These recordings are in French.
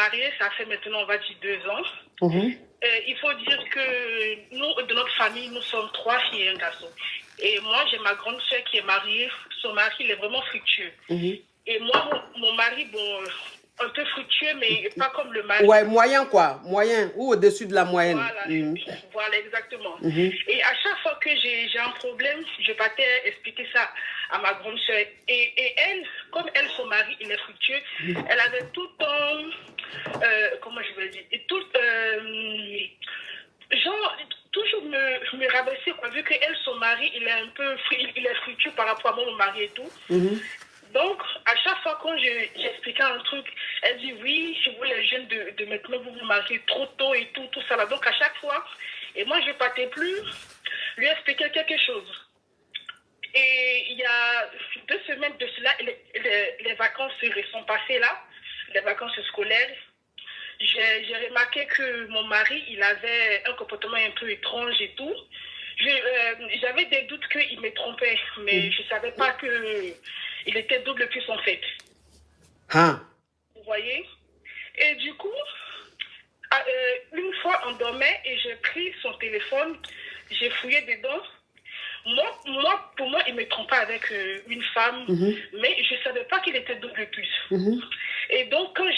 mariée, ça fait maintenant, on va dire, 2 ans. Il faut dire que nous, de notre famille, nous sommes 3 filles et un garçon. Et moi, j'ai ma grande soeur qui est mariée. Son mari, il est vraiment fructueux. Et moi, mon mari, bon, un peu fructueux, mais pas comme le mari. Ouais, moyen quoi. Moyen ou au-dessus de la moyenne. Voilà, voilà exactement. Et à chaque fois que j'ai un problème, je partais expliquer ça à ma grande soeur. Et elle, comme elle, son mari, il est fructueux, elle avait tout le temps, comment je vais dire, tout, genre, toujours me rabaisser, quoi, vu que elle, son mari, il est un peu, il est fructueux par rapport à moi, mon mari et tout. Donc, à chaque fois quand j'expliquais un truc, elle dit oui, si vous les jeunes de maintenant, vous vous mariez trop tôt et tout ça là. Donc, à chaque fois, et moi, je ne partais plus lui expliquer quelque chose. Et il y a 2 semaines de cela, les vacances sont passées là, les vacances scolaires. J'ai remarqué que mon mari, il avait un comportement un peu étrange et tout. J'avais des doutes qu'il me trompait, mais je ne savais pas qu'il était double plus en fait. Vous voyez? Et du coup, une fois on dormait et j'ai pris son téléphone, j'ai fouillé dedans. Pour moi, il ne me trompait avec une femme, mais je ne savais pas qu'il était double plus. Et donc, quand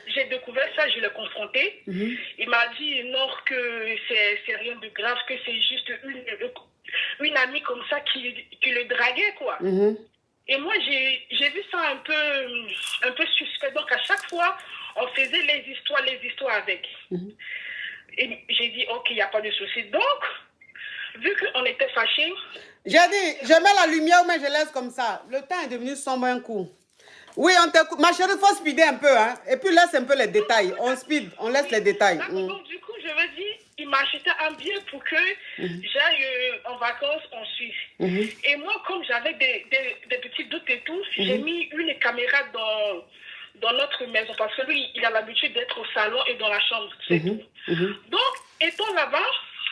j'ai découvert ça, je l'ai confronté. Il m'a dit non, que c'est rien de grave, que c'est juste une amie comme ça qui le draguait, quoi. Et moi, j'ai vu ça un peu suspect. Donc, à chaque fois, on faisait les histoires avec. Et j'ai dit, ok, il n'y a pas de souci. Donc, vu qu'on était fâchés... J'ai dit, je mets la lumière, mais je laisse comme ça. Le temps est devenu sombre un coup. Oui, on t'écoute. Ma chérie, il faut speeder un peu, hein. Et puis laisse un peu les détails. On speed, on laisse les détails. Donc, du coup, je veux dire, il m'a acheté un billet pour que j'aille en vacances en Suisse. Et moi, comme j'avais des petits doutes et tout, j'ai mis une caméra dans notre maison parce que lui, il a l'habitude d'être au salon et dans la chambre, c'est tout. Donc, étant là-bas,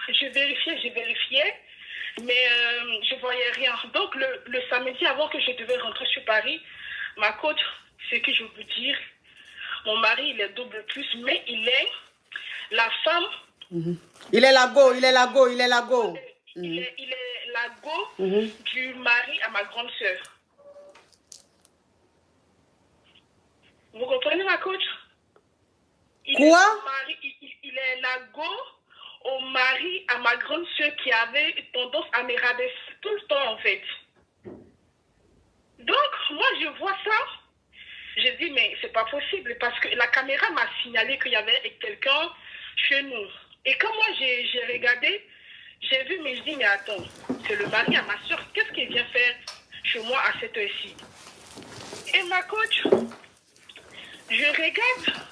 je vérifiais, mais je ne voyais rien. Donc, le samedi, avant que je devais rentrer sur Paris, ma coach, c'est que je veux dire, mon mari, il est double plus, mais il est la femme. Il est la go, il est la go, il est la go. Il est la go du mari à ma grande sœur. Vous comprenez, ma coach? Quoi? Il est la go au mari à ma grande sœur qui avait tendance à me rabaisser tout le temps, en fait. Donc, moi, je vois ça. Je dis, mais c'est pas possible parce que la caméra m'a signalé qu'il y avait quelqu'un chez nous. Et quand moi, j'ai regardé, j'ai vu, mais je dis, mais attends, c'est le mari à ma soeur. Qu'est-ce qu'il vient faire chez moi à cette heure-ci? Et ma coach, je regarde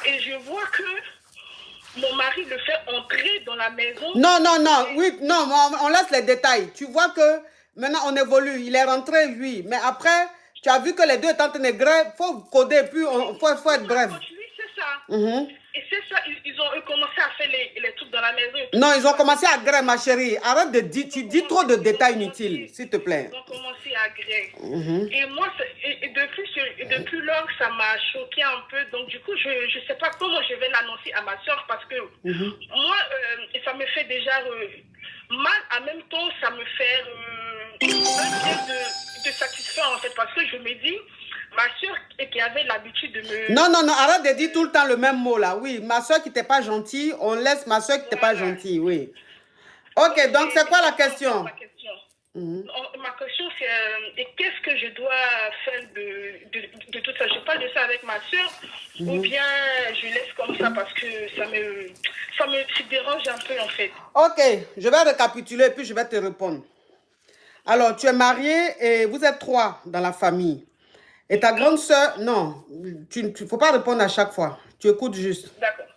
et je vois que mon mari le fait entrer dans la maison. Non, non, non, oui, non, on laisse les détails. Tu vois que maintenant on évolue. Il est rentré, lui. Mais après, tu as vu que les deux étaient en train de grève. Il faut coder, puis il faut être bref. Oui, c'est ça. Et c'est ça, ils ont commencé à faire les trucs dans la maison. Non, ils ont commencé à grève, ma chérie. Arrête de dire, tu dis trop de détails inutiles, s'il te plaît. Ils ont commencé à grève. Et moi, depuis lors, ça m'a choqué un peu. Donc, du coup, je ne sais pas comment je vais l'annoncer à ma soeur parce que moi, ça me fait déjà mal. En même temps, ça me fait un bien de satisfaire, en fait, parce que je me dis, ma soeur qui avait l'habitude de me... Non, non, non, arrête de dire tout le temps le même mot là. Oui, ma soeur qui n'était pas gentille, on laisse ma soeur qui n'était pas gentille, oui. Ok, donc c'est quoi la question? Ma question, c'est qu'est-ce que je dois faire de tout ça? Je parle de ça avec ma soeur ou bien je laisse comme ça parce que ça me dérange un peu en fait. Ok, je vais récapituler puis je vais te répondre. Alors, tu es mariée et vous êtes 3 dans la famille. Et ta grande soeur, non, il ne faut pas répondre à chaque fois. Tu écoutes juste. D'accord.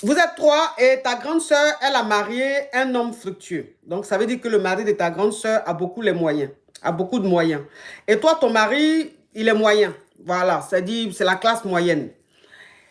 Vous êtes 3 et ta grande soeur, elle a marié un homme fructueux. Donc, ça veut dire que le mari de ta grande soeur a beaucoup les moyens, a beaucoup de moyens. Et toi, ton mari, il est moyen. Voilà, c'est-à-dire c'est la classe moyenne.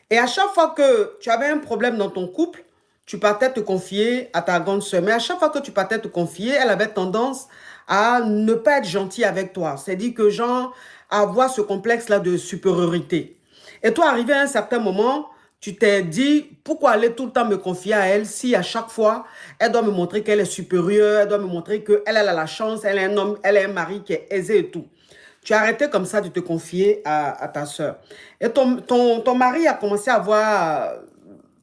Et à chaque fois que tu avais un problème dans ton couple, tu partais te confier à ta grande soeur. Mais à chaque fois que tu partais te confier, elle avait tendance à ne pas être gentil avec toi. C'est-à-dire que genre, avoir ce complexe-là de supériorité. Et toi, arrivé à un certain moment, tu t'es dit, pourquoi aller tout le temps me confier à elle si à chaque fois, elle doit me montrer qu'elle est supérieure, elle doit me montrer qu'elle a la chance, elle est un homme, elle est un mari qui est aisé et tout. Tu as arrêté comme ça de te confier à ta soeur. Et ton mari a commencé à avoir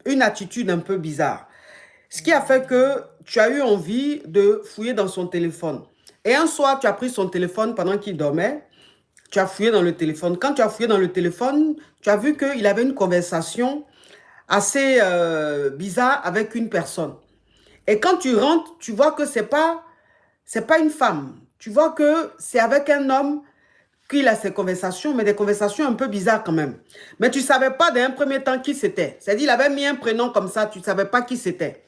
une attitude un peu bizarre. Ce qui a fait que tu as eu envie de fouiller dans son téléphone. Et un soir, tu as pris son téléphone pendant qu'il dormait. Tu as fouillé dans le téléphone. Quand tu as fouillé dans le téléphone, tu as vu qu'il avait une conversation assez bizarre avec une personne. Et quand tu rentres, tu vois que c'est pas une femme. Tu vois que c'est avec un homme qu'il a ces conversations, mais des conversations un peu bizarres quand même. Mais tu ne savais pas d'un premier temps qui c'était. C'est-à-dire, il avait mis un prénom comme ça, tu ne savais pas qui c'était.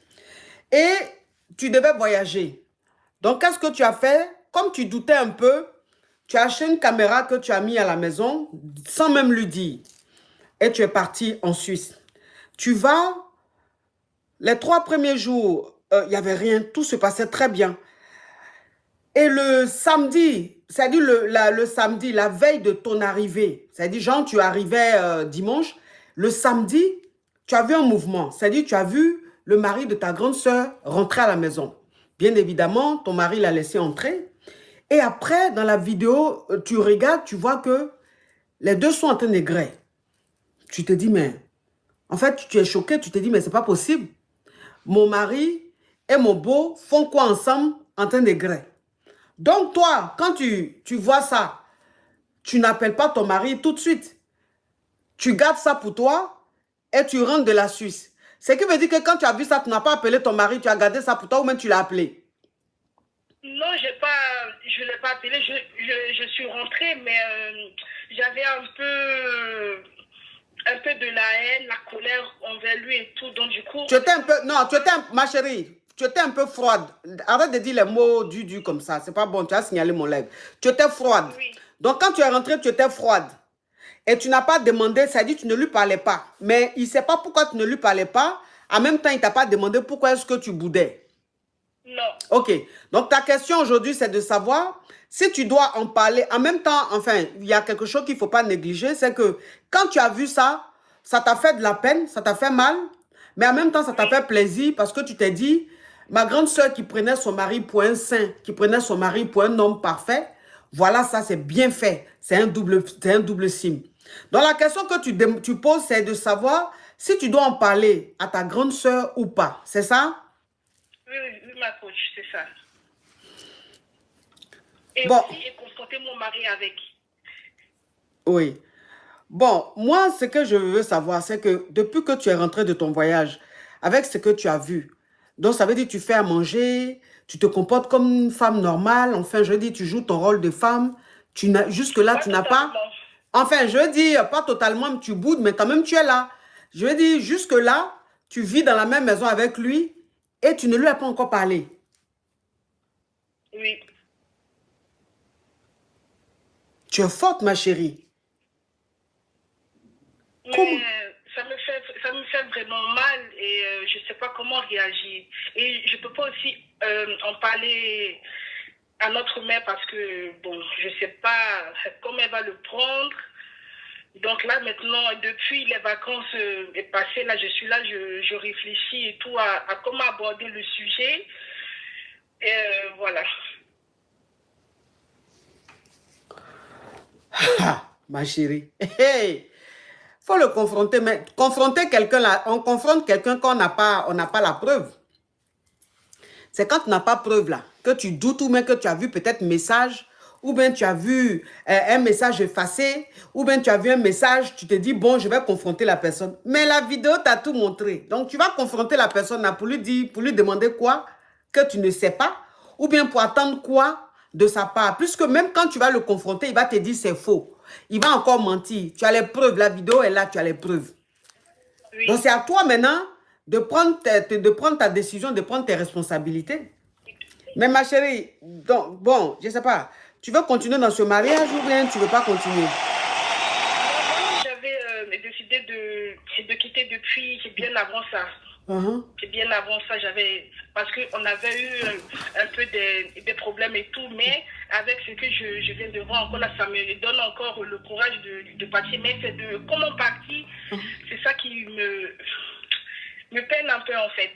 Et tu devais voyager. Donc, qu'est-ce que tu as fait? Comme tu doutais un peu, tu as acheté une caméra que tu as mis à la maison, sans même lui dire. Et tu es parti en Suisse. Tu vas, les 3 premiers jours, il n'y avait rien, tout se passait très bien. Et le samedi, c'est-à-dire le samedi, la veille de ton arrivée, c'est-à-dire, genre, tu arrivais dimanche, le samedi, tu as vu un mouvement. C'est-à-dire, tu as vu le mari de ta grande sœur rentrer à la maison. Bien évidemment, ton mari l'a laissé entrer. Et après, dans la vidéo, tu regardes, tu vois que les deux sont en train d'égrer. Tu te dis, mais... En fait, tu es choqué, tu te dis, mais c'est pas possible. Mon mari et mon beau font quoi ensemble en train d'égrer? Donc, toi, quand tu vois ça, tu n'appelles pas ton mari tout de suite. Tu gardes ça pour toi et tu rentres de la Suisse. Ce qui veut dire que quand tu as vu ça, tu n'as pas appelé ton mari, tu as gardé ça pour toi ou même tu l'as appelé. Non, je ne l'ai pas appelé. Je suis rentrée, mais j'avais un peu de la haine, la colère envers lui et tout. Donc, du coup... Tu étais un peu... Non, ma chérie, tu étais un peu froide. Arrête de dire les mots du comme ça. C'est pas bon, tu as signalé mon lèvre. Tu étais froide. Oui. Donc, quand tu es rentrée, tu étais froide. Et tu n'as pas demandé, ça dit tu ne lui parlais pas. Mais il ne sait pas pourquoi tu ne lui parlais pas. En même temps, il ne t'a pas demandé pourquoi est-ce que tu boudais. Non. Ok. Donc, ta question aujourd'hui, c'est de savoir si tu dois en parler. En même temps, enfin, il y a quelque chose qu'il ne faut pas négliger. C'est que quand tu as vu ça, ça t'a fait de la peine, ça t'a fait mal. Mais en même temps, ça t'a fait plaisir parce que tu t'es dit, ma grande soeur qui prenait son mari pour un saint, qui prenait son mari pour un homme parfait, voilà, ça, c'est bien fait. C'est un double signe. Donc, la question que tu poses, c'est de savoir si tu dois en parler à ta grande soeur ou pas. C'est ça? Oui, ma coach, c'est ça. Et bon. aussi, et confronter mon mari avec. Oui. Bon, moi, ce que je veux savoir, c'est que depuis que tu es rentré de ton voyage, avec ce que tu as vu, donc ça veut dire que tu fais à manger, tu te comportes comme une femme normale, enfin, je dis, tu joues ton rôle de femme, jusque-là, tu n'as pas... Enfin, je veux dire, pas totalement, tu boudes, mais quand même, tu es là. Je veux dire, jusque-là, tu vis dans la même maison avec lui et tu ne lui as pas encore parlé. Oui. Tu es forte, ma chérie. Mais ça me fait vraiment mal et je ne sais pas comment réagir. Et je ne peux pas aussi en parler à notre mère parce que, bon, je ne sais pas comment elle va le prendre. Donc là, maintenant, depuis les vacances passées, là, je suis là, je réfléchis et tout à comment aborder le sujet. Et voilà. Ma chérie. Hey! Faut le confronter, mais confronter quelqu'un là, on confronte quelqu'un qu'on n'a pas, on n'a pas la preuve. C'est quand tu n'as pas preuve là, que tu doutes ou même que tu as vu peut-être message, ou bien tu as vu un message effacé, ou bien tu as vu un message, tu te dis bon, je vais confronter la personne. Mais la vidéo t'a tout montré. Donc tu vas confronter la personne là pour lui dire, pour lui demander quoi que tu ne sais pas, ou bien pour attendre quoi de sa part. Puisque même quand tu vas le confronter, il va te dire c'est faux. Il va encore mentir. Tu as les preuves. La vidéo est là, tu as les preuves. Oui. Donc, c'est à toi maintenant de prendre ta décision, de prendre tes responsabilités. Mais ma chérie, donc, bon, je ne sais pas. Tu veux continuer dans ce mariage ou bien tu ne veux pas continuer? Moi, j'avais décidé de quitter depuis bien avant ça. Et bien avant ça, parce qu'on avait eu un peu des problèmes et tout, mais avec ce que je viens de voir encore là, ça me donne encore le courage de partir. Mais c'est de comment partir, c'est ça qui me peine un peu en fait.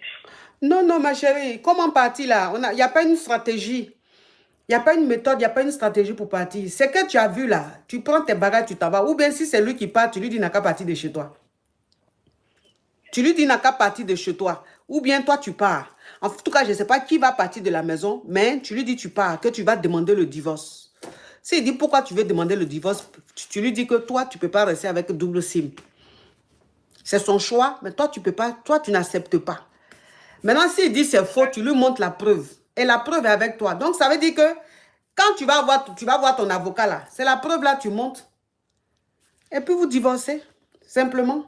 Non, non, ma chérie, comment partir là? Il n'y a pas une stratégie. Il n'y a pas une méthode, il n'y a pas une stratégie pour partir. C'est que tu as vu là, tu prends tes bagages, tu t'en vas. Ou bien si c'est lui qui part, tu lui dis n'a qu'à partir de chez toi. Tu lui dis n'a qu'à partir de chez toi. Ou bien toi, tu pars. En tout cas, je ne sais pas qui va partir de la maison, mais tu lui dis tu pars, que tu vas demander le divorce. S'il dit pourquoi tu veux demander le divorce, tu lui dis que toi, tu ne peux pas rester avec double SIM. C'est son choix, mais toi, tu peux pas, toi, tu n'acceptes pas. Maintenant, s'il dit c'est faux, tu lui montres la preuve. Et la preuve est avec toi. Donc, ça veut dire que quand tu vas voir ton avocat là, c'est la preuve là, tu montes. Et puis, vous divorcez, simplement.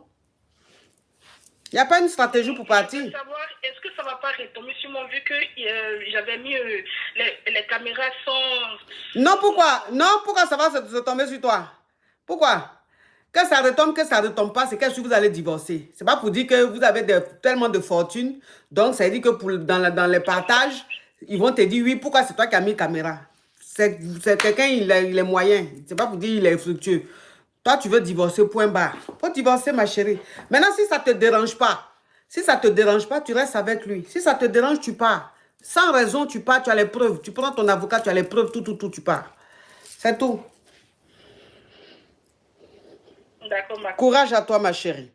Il n'y a pas une stratégie pour partir. Est-ce que ça ne va pas retomber sur moi vu que j'avais mis les caméras sans... Non, pourquoi? Non, pourquoi ça va se tomber sur toi? Pourquoi? Que ça retombe pas, c'est que vous allez divorcer. Ce n'est pas pour dire que vous avez tellement de fortune. Donc, ça veut dire que dans les partages, ils vont te dire, oui, pourquoi c'est toi qui as mis caméra? C'est quelqu'un, il est moyen. Ce n'est pas pour dire qu'il est fructueux. Toi, tu veux divorcer, point barre. Faut divorcer, ma chérie. Maintenant, si ça ne te dérange pas, tu restes avec lui. Si ça te dérange, tu pars. Sans raison, tu pars, tu as les preuves. Tu prends ton avocat, tu as les preuves, tout, tu pars. C'est tout. D'accord, ma... Courage à toi, ma chérie.